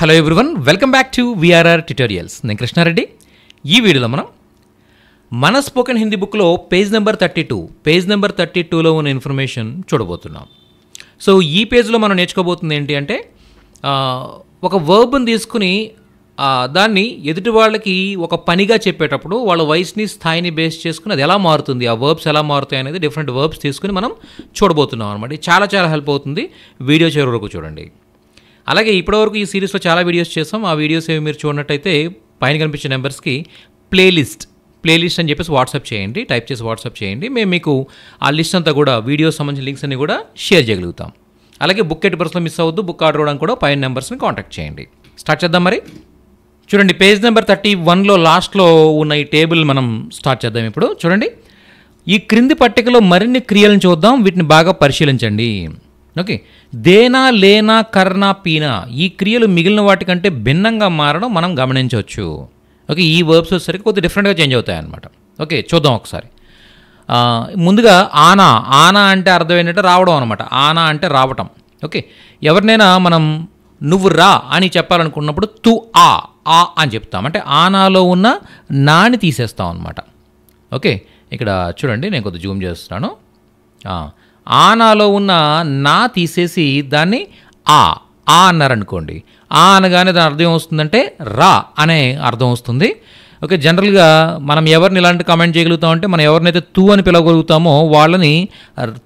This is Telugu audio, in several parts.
Hello everyone, welcome back to VRR tutorials. నేను కృష్ణారెడ్డి. ఈ వీడియోలో మనం మన స్పోకెన్ హిందీ బుక్లో పేజ్ నెంబర్ 32లో ఉన్న ఇన్ఫర్మేషన్ చూడబోతున్నాం. సో ఈ పేజ్లో మనం నేర్చుకోబోతుంది ఏంటి అంటే ఒక వర్బ్ని తీసుకుని దాన్ని ఎదుటి వాళ్ళకి ఒక పనిగా చెప్పేటప్పుడు వాళ్ళ వయసుని స్థాయిని బేస్ చేసుకుని అది ఎలా మారుతుంది, ఆ వర్బ్స్ ఎలా మారుతాయి అనేది డిఫరెంట్ వర్బ్స్ తీసుకుని మనం చూడబోతున్నాం అనమాట. చాలా చాలా హెల్ప్ అవుతుంది. వీడియో చివరి వరకు చూడండి. అలాగే ఇప్పటివరకు ఈ సిరీస్లో చాలా వీడియోస్ చేసాం. ఆ వీడియోస్ ఏవి మీరు చూడనట్టయితే పైన కనిపించే నెంబర్స్కి ప్లేలిస్ట్ అని చెప్పేసి వాట్సాప్ చేయండి, టైప్ చేసి వాట్సాప్ చేయండి. మేము మీకు ఆ లిస్ట్ అంతా కూడా వీడియోస్ సంబంధించిన లింక్స్ అన్ని కూడా షేర్ చేయగలుగుతాం. అలాగే బుక్ ఎట్టి పర్సన్లో మిస్ అవ్వద్దు, బుక్ ఆర్డర్ అవ్వడానికి కూడా పైన నెంబర్స్ని కాంటాక్ట్ చేయండి. స్టార్ట్ చేద్దాం మరి. చూడండి, పేజ్ నెంబర్ 31లో లాస్ట్లో ఉన్న ఈ టేబుల్ మనం స్టార్ట్ చేద్దాం ఇప్పుడు. చూడండి, ఈ క్రింది పట్టికలో మరిన్ని క్రియలను చూద్దాం, వీటిని బాగా పరిశీలించండి. ఓకే, దేనా, లేనా, కర్నా, పీనా ఈ క్రియలు మిగిలిన వాటికంటే భిన్నంగా మారడం మనం గమనించవచ్చు. ఓకే, ఈ వర్బ్స్ వచ్చేసరికి కొద్దిగా డిఫరెంట్గా చేంజ్ అవుతాయి అన్నమాట. ఓకే, చూద్దాం ఒకసారి. ముందుగా ఆనా అంటే అర్థం ఏంటంటే రావడం అనమాట. ఆనా అంటే రావటం. ఓకే, ఎవరినైనా మనం నువ్వు రా అని చెప్పాలనుకున్నప్పుడు తు ఆ అని చెప్తాం. అంటే ఆనాలో ఉన్న నాని తీసేస్తాం అనమాట. ఓకే, ఇక్కడ చూడండి, నేను కొద్దిగా జూమ్ చేస్తున్నాను. ఆనాలో ఉన్న నా తీసేసి దాన్ని ఆ అన్నారనుకోండి. అనగానే దాని అర్థం వస్తుందంటే రా అనే అర్థం వస్తుంది. ఓకే, జనరల్గా మనం ఎవరిని ఇలాంటి కామెంట్ చేయగలుగుతామంటే మనం ఎవరినైతే తూ అని పిలవగలుగుతామో వాళ్ళని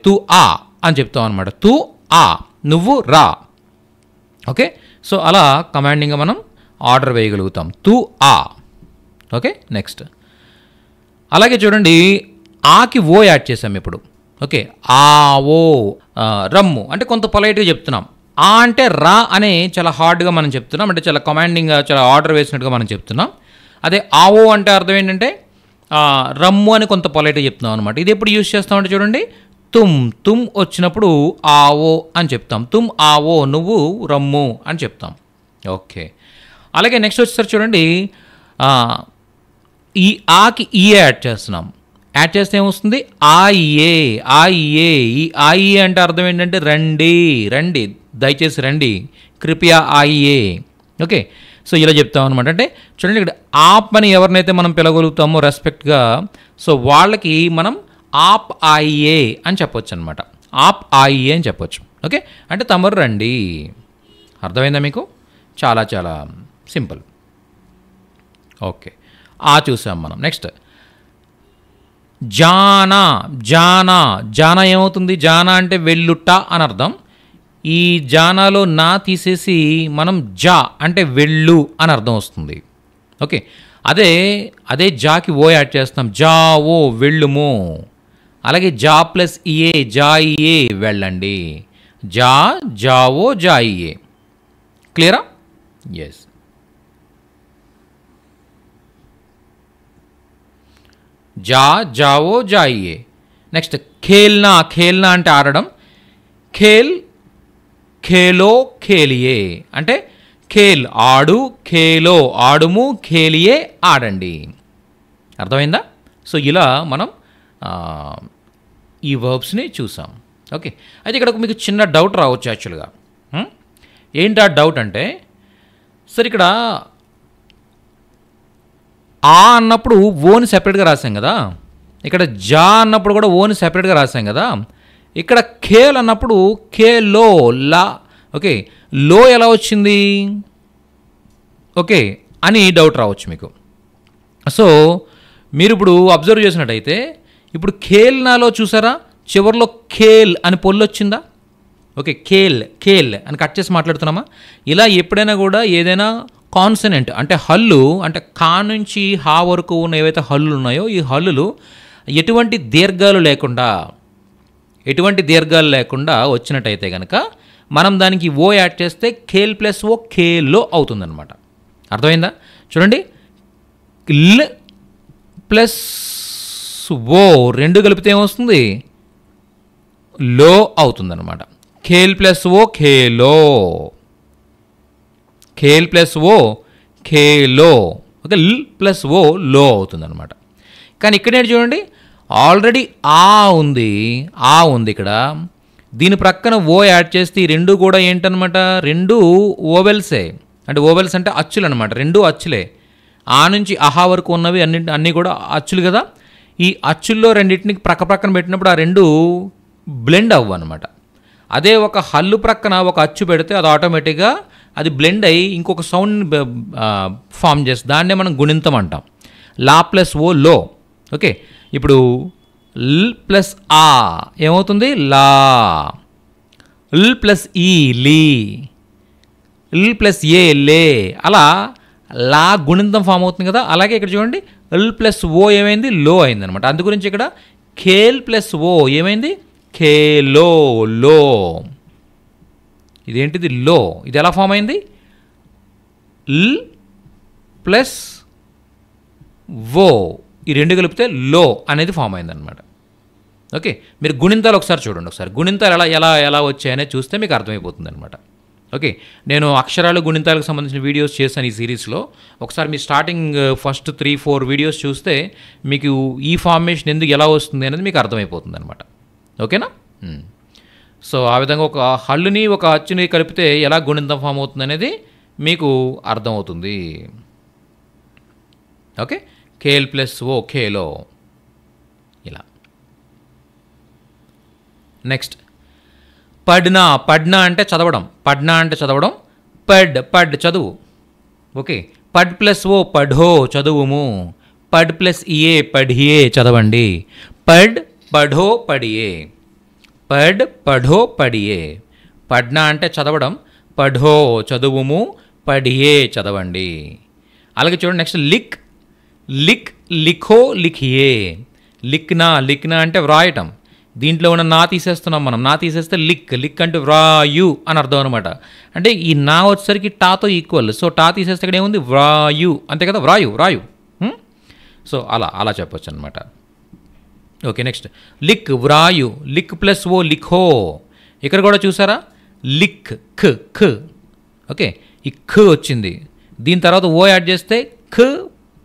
తు ఆ అని చెప్తాం అనమాట. తు ఆ, నువ్వు రా. ఓకే, సో అలా కమాండింగ్గా మనం ఆర్డర్ వేయగలుగుతాం. తు ఆ. Okay, next. అలాగే చూడండి, ఆకి ఓ యాడ్ చేసాం ఇప్పుడు. ఓకే, ఓ రమ్ము అంటే కొంత పొలైట్గా చెప్తున్నాం. అంటే రా అనే చాలా హార్డ్గా మనం చెప్తున్నాం, అంటే చాలా కమాండింగ్గా చాలా ఆర్డర్ వేసినట్టుగా మనం చెప్తున్నాం. అదే ఆవో అంటే అర్థం ఏంటంటే రమ్ము అని కొంత పొలైట్గా చెప్తున్నాం అనమాట. ఇది ఎప్పుడు యూజ్ చేస్తామంటే చూడండి, తుమ్ వచ్చినప్పుడు ఆవో అని చెప్తాం. తుమ్ ఆవో, నువ్వు రమ్ము అని చెప్తాం. ఓకే, అలాగే నెక్స్ట్ వచ్చేసరికి చూడండి, ఈ ఆకి ఈ యాడ్ చేస్తున్నాం. యాడ్ చేస్తే ఏమొస్తుంది? ఆయియే. ఈ ఆయియే అంటే అర్థం ఏంటంటే రండి, దయచేసి రండి, కృపయా ఆయియే. ఓకే, సో ఇలా చెప్తాం అనమాట. అంటే చూడండి, ఇక్కడ ఆప్ అని ఎవరినైతే మనం పిలవగలుగుతామో రెస్పెక్ట్గా, సో వాళ్ళకి మనం ఆప్ ఆయియే అని చెప్పొచ్చు అనమాట. ఆప్ ఆయియే అని చెప్పొచ్చు. ఓకే, అంటే తమరు రండి. అర్థమైందా మీకు? చాలా చాలా సింపుల్. ఓకే, చూసాం మనం. నెక్స్ట్ జానా ఏమవుతుంది? జానా అంటే వెళ్ళుట అని అర్థం. ఈ జానాలో నా తీసేసి మనం జా అంటే వెళ్ళు అని అర్థం వస్తుంది. ఓకే, అదే జాకి ఓ యాడ్ చేస్తాం. జా ఓ, వెళ్ళుము. అలాగే జా ప్లస్ ఇయే, జాయియే, వెళ్ళండి. జావో, జాయియే. క్లియరా? ఎస్. జావో, జాయియే. నెక్స్ట్ ఖేల్నా అంటే ఆడడం. ఖేలో, ఖేలియే అంటే ఖేల్ ఆడు, ఖేలో ఆడుము, ఖేలియే ఆడండి. అర్థమైందా? సో ఇలా మనం ఈ వర్బ్స్ని చూసాం. ఓకే, అయితే ఇక్కడ మీకు చిన్న డౌట్ రావచ్చు యాక్చువల్గా. ఏంటి ఆ డౌట్ అంటే, సరే ఇక్కడ అన్నప్పుడు ఓని సెపరేట్గా రాసాం కదా, ఇక్కడ జా అన్నప్పుడు కూడా ఓని సెపరేట్గా రాసాం కదా, ఇక్కడ ఖేల్ అన్నప్పుడు ఖేలో లా. ఓకే, లో ఎలా వచ్చింది? ఓకే అని డౌట్ రావచ్చు మీకు. సో మీరు ఇప్పుడు అబ్జర్వ్ చేసినట్టయితే ఇప్పుడు ఖేల్నాలో చూసారా, చివరిలో ఖేల్ అని పొల్లు వచ్చిందా? ఓకే, ఖేల్ అని కట్ చేసి మాట్లాడుతున్నామా? ఇలా ఎప్పుడైనా కూడా ఏదైనా కాన్సనెంట్ అంటే హల్లు, అంటే కా నుంచి హా వరకు ఉన్న ఏవైతే హల్లులు ఉన్నాయో ఈ హల్లులు ఎటువంటి దీర్ఘాలు లేకుండా వచ్చినట్టయితే కనుక మనం దానికి ఓ యాడ్ చేస్తే ఖేల్ ప్లస్ ఓ ఖేల్లో అవుతుందన్నమాట. అర్థమైందా? చూడండి, ల్ ప్లస్ ఓ రెండు కలిపితే ఏమొస్తుంది? లో అవుతుందన్నమాట. ఖేల్ ప్లస్ ఓ ఖేలో, ఖేల్ ప్లస్ ఓ ఖేలో. ఓకే, ల్ ప్లస్ ఓ లో అవుతుందన్నమాట. కానీ ఇక్కడ చూడండి, ఆల్రెడీ ఉంది ఇక్కడ. దీని ప్రక్కన ఓ యాడ్ చేస్తే ఈ రెండు కూడా ఏంటనమాట, రెండు ఓవెల్సే. అంటే ఓవెల్స్ అంటే అచ్చులు అనమాట, రెండు అచ్చులే. ఆ నుంచి అహా వరకు ఉన్నవి అన్నీ కూడా అచ్చులు కదా. ఈ అచ్చుల్లో రెండింటిని ప్రక్కన పెట్టినప్పుడు ఆ రెండు బ్లెండ్ అవ్వు అనమాట. అదే ఒక హల్లు ప్రక్కన ఒక అచ్చు పెడితే అది ఆటోమేటిక్గా అది బ్లెండ్ అయ్యి ఇంకొక సౌండ్ ఫామ్ చేస్తుంది. దాన్నే మనం గుణింతం అంటాం. లా ప్లస్ ఓ లో. ఓకే, ఇప్పుడు ల్ ప్లస్ ఆ ఏమవుతుంది? లా. ల్ ప్లస్ ఈ లీ. ల్ ప్లస్ ఏ లే. అలా లా గుణింతం ఫామ్ అవుతుంది కదా. అలాగే ఇక్కడ చూడండి, ల్ ప్లస్ ఓ ఏమైంది? లో అయింది అనమాట. అందు గురించి ఇక్కడ ఖేల్ ప్లస్ ఓ ఏమైంది? ఖేలో, లో. ఇదేంటిది? లో. ఇది ఎలా ఫామ్ అయింది? ల్ ప్లస్ ఓ ఈ రెండు కలిపితే లో అనేది ఫామ్ అయిందనమాట. ఓకే, మీరు గుణింతాలు ఒకసారి చూడండి. ఒకసారి గుణింతాలు ఎలా ఎలా ఎలా వచ్చాయనే చూస్తే మీకు అర్థమైపోతుంది అనమాట. ఓకే, నేను అక్షరాలు గుణింతాలకు సంబంధించిన వీడియోస్ చేశాను ఈ సిరీస్లో. ఒకసారి మీ స్టార్టింగ్ ఫస్ట్ 3-4 వీడియోస్ చూస్తే మీకు ఈ ఫార్మేషన్ ఎందుకు ఎలా వస్తుంది అనేది మీకు అర్థమైపోతుంది అనమాట. ఓకేనా? సో ఆ విధంగా ఒక హల్లుని ఒక అచ్చుని కలిపితే ఎలా గుణింతం ఫామ్ అవుతుంది అనేది మీకు అర్థమవుతుంది. ఓకే, ఖేల్ ప్లస్ ఓ ఖేలో ఇలా. నెక్స్ట్ పడ్నా. పడ్నా అంటే చదవడం. పడ్నా అంటే చదవడం. పడ్ చదువు. ఓకే, పడ్ ప్లస్ ఓ పఢో చదువుము. పడ్ ప్లస్ ఇయే పఢియే చదవండి. పడ్ పఢో పడియే. పడ్ పఢో పడియే. పడ్నా అంటే చదవడం, పఢో చదువుము, పడియే చదవండి. అలాగే చూడండి నెక్స్ట్ లిక్. లిక్ లిఖో లిఖియే. లిక్నా. లిక్నా అంటే వ్రాయటం. దీంట్లో ఉన్న నా తీసేస్తున్నాం మనం. నా తీసేస్తే లిక్. లిక్ అంటే వ్రాయు అని అర్థం అనమాట. అంటే ఈ నా వచ్చేసరికి టాతో ఈక్వల్. సో టా తీసేస్తే ఇక్కడ ఏముంది? వ్రాయు, అంతే కదా. వ్రాయు. సో అలా చెప్పొచ్చు అనమాట. ఓకే, నెక్స్ట్ లిక్ వ్రాయు. లిక్ ప్లస్ ఓ లిఖో. ఇక్కడ కూడా చూసారా? లిక్ ఖ. ఓకే, ఈ ఖ వచ్చింది. దీని తర్వాత ఓ యాడ్ చేస్తే ఖ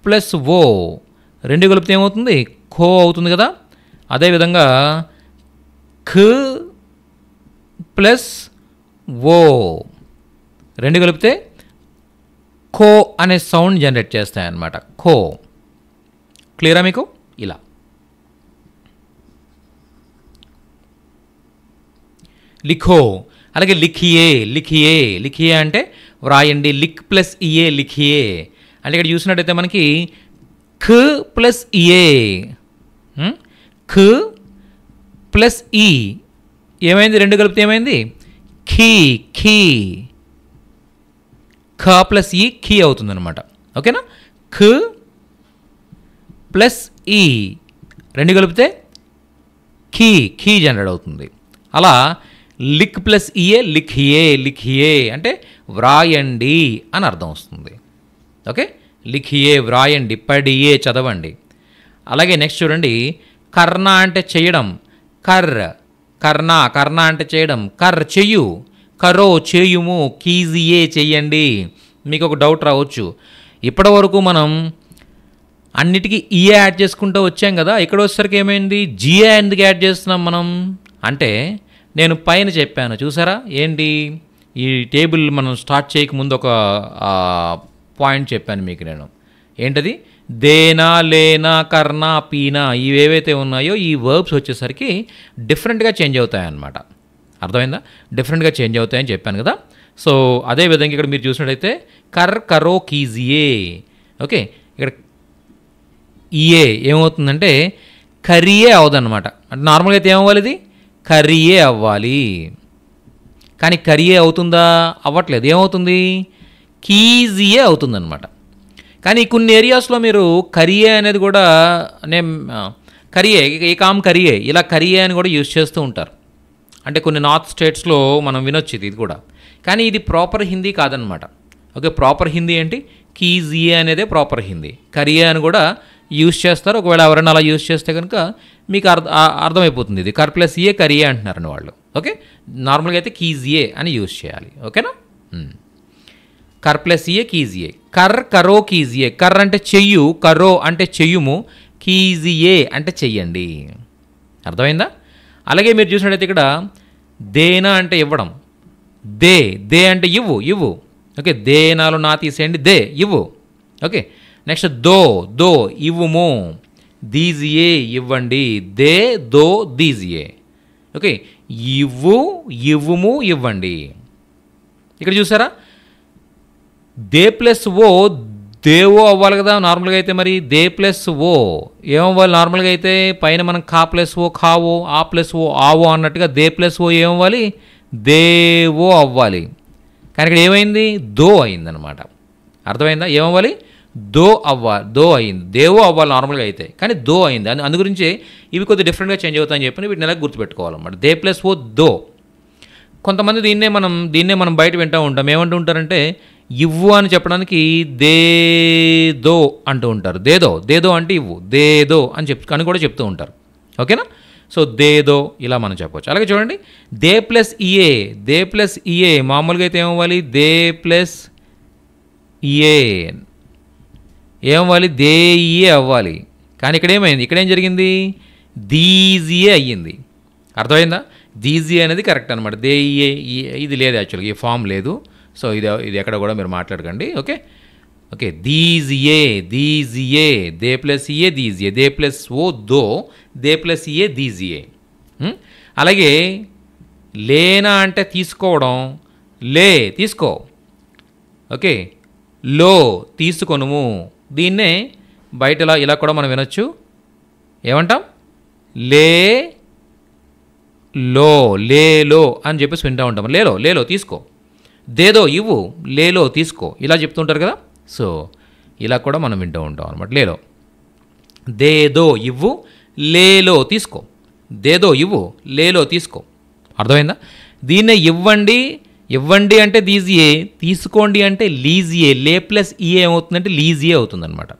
ప్లస్ ఓ రెండు కలిపితే ఏమవుతుంది? ఖో అవుతుంది కదా. అదేవిధంగా ఖ ప్లస్ ఓ రెండు కలిపితే ఖో అనే సౌండ్ జనరేట్ చేస్తాయన్నమాట. ఖో. క్లియరా మీకు? ఇలా. లిఖో. అలాగే లిఖియే అంటే వ్రాయండి. లిక్ ప్లస్ ఇయే లిఖియే అంటే ఇక్కడ చూసినట్టయితే మనకి ఖ ప్లస్ ఇయే, ఖ ప్లస్ ఈ ఏమైంది? రెండు కలిపితే ఏమైంది? ఖీ. ఖ ప్లస్ ఈ ఖీ అవుతుంది అనమాట. ఓకేనా? ఖ ప్లస్ ఈ రెండు కలిపితే ఖీ జనరేట్ అవుతుంది. అలా లిక్ ప్లస్ ఇయే లిఖియే అంటే వ్రాయండి అని అర్థం వస్తుంది. ఓకే, లిఖియే వ్రాయండి, పడియే చదవండి. అలాగే నెక్స్ట్ చూడండి, కర్ణ అంటే చేయడం. కర్ణ అంటే చేయడం. చెయ్యు. కరో చేయుము. కీజియే చెయ్యండి. మీకు ఒక డౌట్ రావచ్చు, ఇప్పటి వరకు మనం అన్నిటికీ ఈఏ యాడ్ చేసుకుంటూ వచ్చాం కదా, ఇక్కడ వచ్చేసరికి ఏమైంది? జిఏ ఎందుకు యాడ్ చేస్తున్నాం మనం అంటే, నేను పైన చెప్పాను చూసారా? ఏంటి ఈ టేబుల్ మనం స్టార్ట్ చేయకముందు ఒక పాయింట్ చెప్పాను మీకు నేను. ఏంటది? దేనా, లేనా, కర్ణ, పీనా ఇవేవైతే ఉన్నాయో ఈ వర్బ్స్ వచ్చేసరికి డిఫరెంట్గా చేంజ్ అవుతాయన్నమాట. అర్థమైందా? డిఫరెంట్గా చేంజ్ అవుతాయని చెప్పాను కదా. సో అదేవిధంగా ఇక్కడ మీరు చూసినట్టయితే కరో కీజియే. ఓకే, ఇక్కడ ఈఏ ఏమవుతుందంటే కరియే అవదన్నమాట. అంటే నార్మల్గా అయితే ఏమవ్వాలి? ఇది కరియే అవ్వాలి. కానీ కరియే అవుతుందా? అవ్వట్లేదు. ఏమవుతుంది? కీజియే అవుతుందన్నమాట. కానీ కొన్ని ఏరియాస్లో మీరు కరియే అనేది కూడా కరియే ఏకామ్ కరియే ఇలా కరియే అని కూడా యూజ్ చేస్తూ ఉంటారు. అంటే కొన్ని నార్త్ స్టేట్స్లో మనం వినొచ్చు ఇది కూడా. కానీ ఇది ప్రాపర్ హిందీ కాదనమాట. ఓకే, ప్రాపర్ హిందీ ఏంటి? కీజియే అనేదే ప్రాపర్ హిందీ. కరియే అని కూడా యూజ్ చేస్తారు. ఒకవేళ ఎవరైనా అలా యూజ్ చేస్తే కనుక మీకు అర్థమైపోతుంది. ఇది కర్ ప్లస్ ఏ కరియే అంటున్నారని వాళ్ళు. ఓకే, నార్మల్గా అయితే కీజియే అని యూజ్ చేయాలి. ఓకేనా? కర్ ప్లస్ ఏ కీజియే. కరో కీజియే. కర్ అంటే చెయ్యు, కరో అంటే చెయ్యుము, కీజియే అంటే చెయ్యండి. అర్థమైందా? అలాగే మీరు చూసినట్టయితే ఇక్కడ దేనా అంటే ఇవ్వడం. దే అంటే ఇవ్వు. ఓకే, దే నాలో నా తీసేయండి, దే ఇవ్వు. ఓకే, నెక్స్ట్ దో దో ఇవ్వుము, దీజియే ఇవ్వండి, దే దో దీజియే. ఓకే, ఇవ్వు ఇవ్వుము ఇవ్వండి. ఇక్కడ చూసారా, దే ప్లస్ ఓ దేవో అవ్వాలి కదా నార్మల్గా అయితే. మరి దే ప్లస్ ఓ ఏమవ్వాలి నార్మల్గా అయితే? పైన మనం కా ప్లస్ ఓ కావో, ఆ ప్లస్ ఓ ఆవో అన్నట్టుగా దే ప్లస్ ఓ ఏమవ్వాలి? దేవో అవ్వాలి. కానీ ఇక్కడ ఏమైంది? దో అయిందనమాట. అర్థమైందా? ఏమవ్వాలి? దో అవ్వాలి, దో అయింది. దేవో అవ్వాలి నార్మల్గా అయితే, కానీ దో అయింది. అందు గురించే ఇవి కొద్దిగా డిఫరెంట్గా చేంజ్ అవుతాయని చెప్పి వీటిని ఎలా గుర్తుపెట్టుకోవాలన్నమాట. దే ప్లస్ ఓ దో. కొంతమంది దీన్నే మనం బయట వింటూ ఉంటాం. ఏమంటూ ఉంటారంటే ఇవ్వు అని చెప్పడానికి దేదో అంటూ ఉంటారు. దేదో అంటే ఇవ్వు, దేదో అని కూడా చెప్తూ ఉంటారు. ఓకేనా? సో దేదో ఇలా మనం చెప్పవచ్చు. అలాగే చూడండి, దే ప్లస్ ఇఏ మామూలుగా అయితే ఏమవ్వాలి? దే ప్లస్ ఇఏ ఏమవ్వాలి? దే ఇఏ అవ్వాలి. కానీ ఇక్కడ ఏమైంది? ఇక్కడ ఏం జరిగింది? దీజియే అయ్యింది. అర్థమైందా? దీజియే అనేది కరెక్ట్ అనమాట. దే ఇఏ ఇది లేదు, యాక్చువల్గా ఈ ఫామ్ లేదు. సో ఇది ఎక్కడ కూడా మీరు మాట్లాడకండి. ఓకే, దీజియే దే ప్లస్ ఇఏ దీజియే, దే ప్లస్ ఓ దో, దే ప్లస్ ఇఏ దీజియే. అలాగే లేనా అంటే తీసుకోవడం, లే తీసుకో. ఓకే, లో తీసుకొనుము. దీన్నే బయట ఇలా కూడా మనం వినొచ్చు. ఏమంటాం? లేలో అని చెప్పేసి వింటూ ఉంటాం. లేలో తీసుకో, దేదో ఇవ్వు, లేలో తీసుకో, ఇలా చెప్తుంటారు కదా. సో ఇలా కూడా మనం వింటూ ఉంటాం అనమాట. లేలో దేదో ఇవ్వు, లేలో తీసుకో, దేదో ఇవ్వు, లేలో తీసుకో. అర్థమైందా? దీన్నే ఇవ్వండి అంటే దీజియే, తీసుకోండి అంటే లీజియే. లే ప్లస్ ఇఏ ఏమవుతుందంటే లీజియే అవుతుందన్నమాట.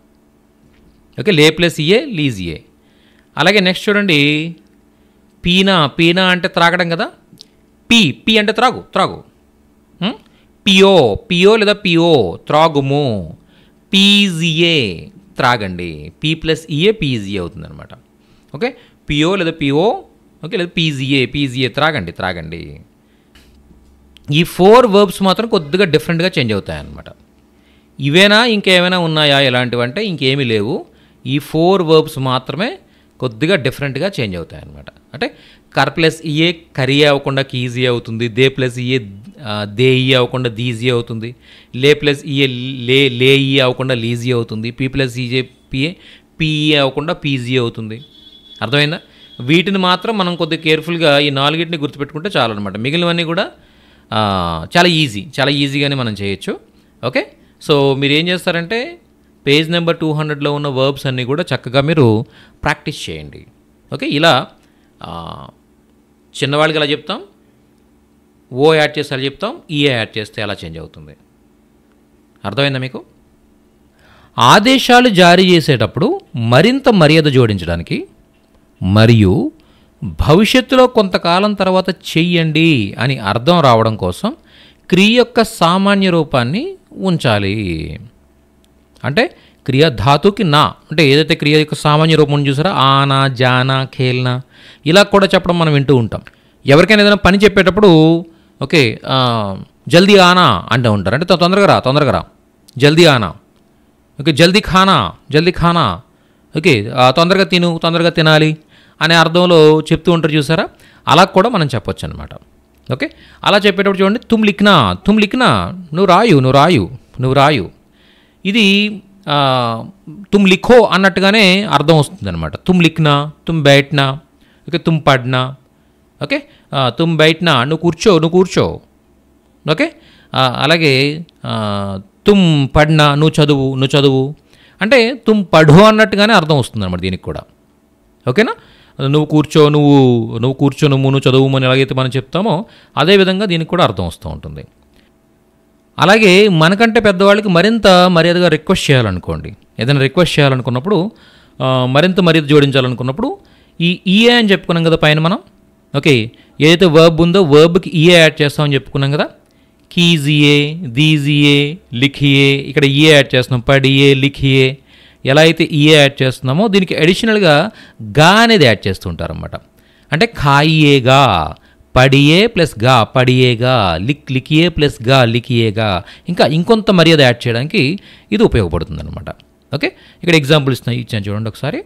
ఓకే, లే ప్లస్ ఇఏ లీజియే. అలాగే నెక్స్ట్ చూడండి, పీనా అంటే త్రాగడం కదా. పీ అంటే త్రాగు. పియో లేదా పియో త్రాగుము. పీజియే త్రాగండి. పీ ప్లస్ ఇఏ పీజియే అవుతుంది అనమాట. ఓకే, పియో లేదా పిఓ, ఓకే, లేదా పీజియే త్రాగండి. ఈ 4 వర్బ్స్ మాత్రం కొద్దిగా డిఫరెంట్గా చేంజ్ అవుతాయి అన్నమాట. ఇవేనా ఇంకేమైనా ఉన్నాయా ఇలాంటివంటే? ఇంకేమీ లేవు. ఈ 4 వర్బ్స్ మాత్రమే కొద్దిగా డిఫరెంట్గా చేంజ్ అవుతాయి అన్నమాట. అంటే కర్ ప్లస్ ఇఏ కరీ అవ్వకుండా కీజీ అవుతుంది. దే ప్లస్ ఇఏ దేఈ అవ్వకుండా దీజీ అవుతుంది. లే ప్లస్ ఇఏ లేఈ అవ్వకుండా లీజీ అవుతుంది. పీ ప్లస్ ఈజే పీఈ అవ్వకుండా పీజీ అవుతుంది. అర్థమైందా? వీటిని మాత్రం మనం కొద్దిగా కేర్ఫుల్గా ఈ 4ని గుర్తుపెట్టుకుంటే చాలు అనమాట. మిగిలినవన్నీ కూడా చాలా ఈజీగానే మనం చేయొచ్చు. ఓకే, సో మీరు ఏం చేస్తారంటే పేజ్ నెంబర్ 200లో ఉన్న వర్బ్స్ అన్నీ కూడా చక్కగా మీరు ప్రాక్టీస్ చేయండి. ఓకే, ఇలా చిన్నవాళ్ళకి ఎలా చెప్తాం, ఓ యాడ్ చేస్తే అలా చెప్తాం, ఈఏ యాడ్ చేస్తే ఎలా చేంజ్ అవుతుంది. అర్థమైందా మీకు? ఆదేశాలు జారీ చేసేటప్పుడు మరింత మర్యాద జోడించడానికి మరియు భవిష్యత్తులో కొంతకాలం తర్వాత చెయ్యండి అని అర్థం రావడం కోసం క్రియ యొక్క సామాన్య రూపాన్ని ఉంచాలి. అంటే క్రియ ధాతుకి నా అంటే ఏదైతే క్రియ యొక్క సామాన్య రూపం చూసారో ఆనా, జానా, ఖేల్నా ఇలా కూడా చెప్పడం మనం వింటూ ఉంటాం. ఎవరికైనా ఏదైనా పని చెప్పేటప్పుడు ఓకే జల్దీ ఆనా అంటూ ఉంటారు. అంటే తొందరగా రా జల్దీ ఆనా. ఓకే, జల్దీ ఖానా. ఓకే, తొందరగా తినాలి అనే అర్థంలో చెప్తూ ఉంటారు చూసారా. అలా కూడా మనం చెప్పొచ్చు అనమాట. ఓకే, అలా చెప్పేటప్పుడు చూడండి, తుమ్ లిఖ్నా నువ్వు రాయు. ఇది తుమ్ లిఖో అన్నట్టుగానే అర్థం వస్తుంది అనమాట. తుమ్ లిఖ్నా, తుమ్ బైట్నా, ఓకే, తుమ్ పడ్నా. ఓకే, తుమ్ బైట్నా నువ్వు కూర్చో. ఓకే, అలాగే తుమ్ పడ్నా నువ్వు చదువు అంటే తుమ్ పఢో అన్నట్టుగానే అర్థం వస్తుంది అనమాట దీనికి కూడా. ఓకేనా? నువ్వు చదువు అని ఎలాగైతే మనం చెప్తామో అదేవిధంగా దీనికి కూడా అర్థం వస్తూ ఉంటుంది. అలాగే మనకంటే పెద్దవాళ్ళకి మరింత మర్యాదగా రిక్వెస్ట్ చేయాలనుకోండి, ఏదైనా రిక్వెస్ట్ చేయాలనుకున్నప్పుడు మరింత మర్యాద జోడించాలనుకున్నప్పుడు ఈ ఈఏ అని చెప్పుకున్నాం కదా పైన మనం. ఓకే, ఏదైతే వర్బ్ ఉందో వర్బ్కి ఈఏ యాడ్ చేస్తామని చెప్పుకున్నాం కదా. కీజియే, దీజియే, లిఖియే, ఇక్కడ ఈఏ యాడ్ చేస్తున్నాం. పడియే, లిఖియే. ఎలా అయితే ఈఏ యాడ్ చేస్తున్నామో దీనికి అడిషనల్గా గా అనేది యాడ్ చేస్తుంటారన్నమాట. అంటే ఖాయియేగా, పడియే ప్లస్ గా పడియేగా, లికియే ప్లస్ గా లికియేగా, ఇంకా ఇంకొంత మర్యాద యాడ్ చేయడానికి ఇది ఉపయోగపడుతుంది అనమాట. ఓకే, ఇక్కడ ఎగ్జాంపుల్ ఇచ్చాను చూడండి ఒకసారి.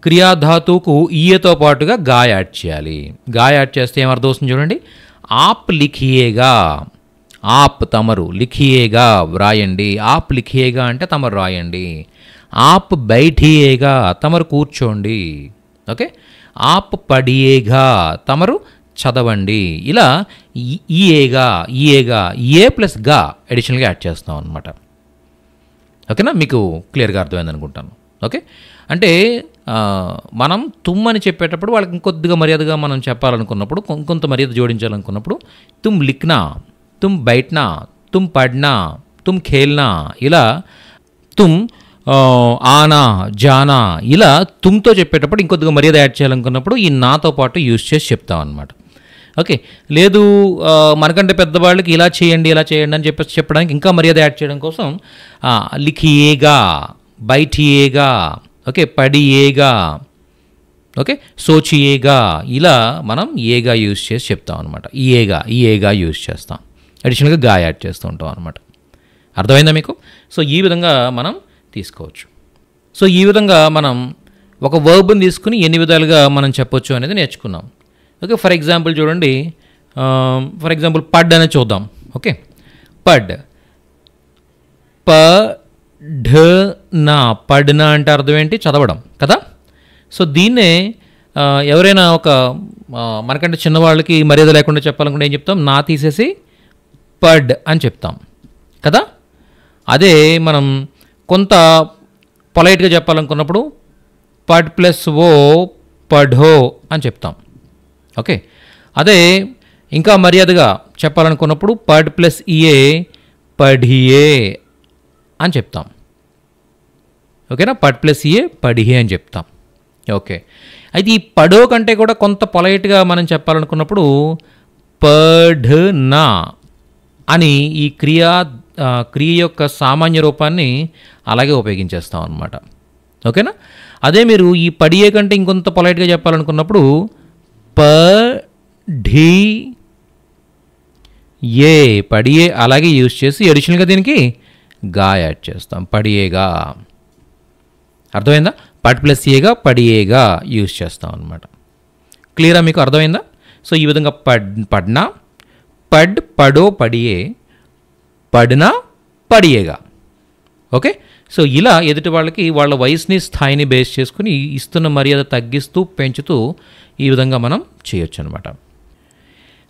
క్రియాధాతువుకు ఈయతో పాటుగా గా యాడ్ చేయాలి. గా యాడ్ చేస్తే ఏమర్థం వస్తుంది చూడండి. ఆప్ లిఖియేగా, ఆప్ తమరు, లిఖియేగా వ్రాయండి. ఆప్ లిఖియేగా అంటే తమరు రాయండి. ఆప్ బైఠియేగా తమరు కూర్చోండి. ఓకే, ఆప్ పడియేగా తమరు చదవండి. ఇలా ఈయేగా ఏ ప్లస్ గా అడిషనల్గా యాడ్ చేస్తాం అనమాట. ఓకేనా, మీకు క్లియర్గా అర్థమైంది అనుకుంటాను. ఓకే, అంటే మనం తుమ్ అని చెప్పేటప్పుడు వాళ్ళకి ఇంకొద్దిగా మర్యాదగా మనం చెప్పాలనుకున్నప్పుడు, ఇంకొంత మర్యాద జోడించాలనుకున్నప్పుడు తుమ్ లిఖ్నా, తుమ్ బైట్నా, తుమ్ పడ్నా, తుమ్ ఖేల్నా, ఇలా తుమ్ ఆనా జానా, ఇలా తుమ్తో చెప్పేటప్పుడు ఇంకొద్దిగా మర్యాద యాడ్ చేయాలనుకున్నప్పుడు ఈ నాతో పాటు యూజ్ చేసి చెప్తాం అనమాట. ఓకే, లేదు మనకంటే పెద్దవాళ్ళకి ఇలా చేయండి అని చెప్పేసి చెప్పడానికి ఇంకా మర్యాద యాడ్ చేయడం కోసం లిఖియేగా, బైఠియేగా, ఓకే, పడియేగా, ఓకే, సోచియేగా, ఇలా మనం ఏగా యూజ్ చేసి చెప్తాం అనమాట. ఈయేగా యూజ్ చేస్తాం, అడిషనల్గా గా యాడ్ చేస్తూ ఉంటాం అనమాట. అర్థమైందా మీకు? సో ఈ విధంగా మనం తీసుకోవచ్చు. సో ఈ విధంగా మనం ఒక వర్బ్ని తీసుకుని ఎన్ని విధాలుగా మనం చెప్పొచ్చు అనేది నేర్చుకున్నాం. ఓకే, ఫర్ ఎగ్జాంపుల్ చూడండి, ఫర్ ఎగ్జాంపుల్ పడ్ అనేది చూద్దాం. ఓకే, పడ్, పఢనా, పడ్నా అంటే అర్థం ఏంటి? చదవడం కదా. సో దీన్నే ఎవరైనా ఒక మనకంటే చిన్నవాళ్ళకి మర్యాద లేకుండా చెప్పాలనుకుంటే ఏం చెప్తాం? నా తీసేసి పడ్ అని చెప్తాం కదా. అదే మనం కొంత పొలైట్గా చెప్పాలనుకున్నప్పుడు పడ్ ప్లస్ ఓ పఢో అని చెప్తాం. ఓకే, అదే ఇంకా మర్యాదగా చెప్పాలనుకున్నప్పుడు పడ్ ప్లస్ ఇయే పఢియే అని చెప్తాం. ఓకేనా, పడ్ ప్లస్ ఇయే పఢియే అని చెప్తాం. ఓకే, అయితే ఈ పడో కంటే కూడా కొంత పొలైట్గా మనం చెప్పాలనుకున్నప్పుడు పఢనా అని ఈ క్రియ యొక్క సామాన్య రూపాన్ని అలాగే ఉపయోగించేస్తాం అన్నమాట. ఓకేనా, అదే మీరు ఈ పడియే కంటే ఇంకొంత పొలైట్గా చెప్పాలనుకున్నప్పుడు పఢియే, పడియే అలాగే యూజ్ చేసి అడిషనల్గా దీనికి గా యాడ్ చేస్తాం, పడియేగా. అర్థమైందా? పడ్ ప్లస్ ఏగా పడియేగా యూజ్ చేస్తాం అనమాట. క్లియరా మీకు? అర్థమైందా? సో ఈ విధంగా పడ్నా, పడ్, పడో, పడియే, పడ్నా, పడియేగా. ఓకే, సో ఇలా ఎదుటి వాళ్ళకి వాళ్ళ వయసుని స్థాయిని బేస్ చేసుకుని ఇస్తున్న మర్యాద తగ్గిస్తూ పెంచుతూ ఈ విధంగా మనం చేయొచ్చు అనమాట.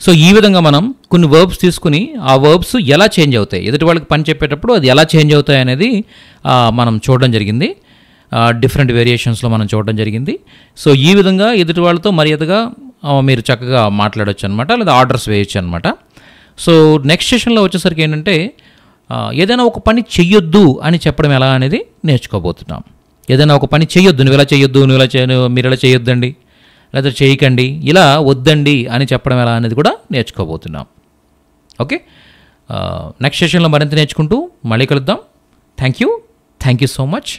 సో ఈ విధంగా మనం కొన్ని వర్బ్స్ తీసుకుని ఆ వర్బ్స్ ఎలా చేంజ్ అవుతాయి, ఎదుటి వాళ్ళకి పని చెప్పేటప్పుడు అది ఎలా చేంజ్ అవుతాయి అనేది మనం చూడడం జరిగింది. డిఫరెంట్ వేరియేషన్స్లో మనం చూడడం జరిగింది. సో ఈ విధంగా ఎదుటి వాళ్ళతో మర్యాదగా మీరు చక్కగా మాట్లాడవచ్చు అనమాట, లేదా ఆర్డర్స్ వేయచ్చు అనమాట. సో నెక్స్ట్ సెషన్లో వచ్చేసరికి ఏంటంటే ఏదైనా ఒక పని చెయ్యొద్దు అని చెప్పడం ఎలా అనేది నేర్చుకోబోతున్నాం. ఏదైనా ఒక పని చెయ్యొద్దు, నువ్వు ఇలా చేయొద్దు, మీరు ఇలా చేయొద్దండి, లేదా చేయకండి, ఇలా వద్దండి అని చెప్పడం ఎలా అనేది కూడా నేర్చుకోబోతున్నాం. ఓకే, నెక్స్ట్ సెషన్లో మరింత నేర్చుకుంటూ మళ్ళీ కలుద్దాం. Thank you so much.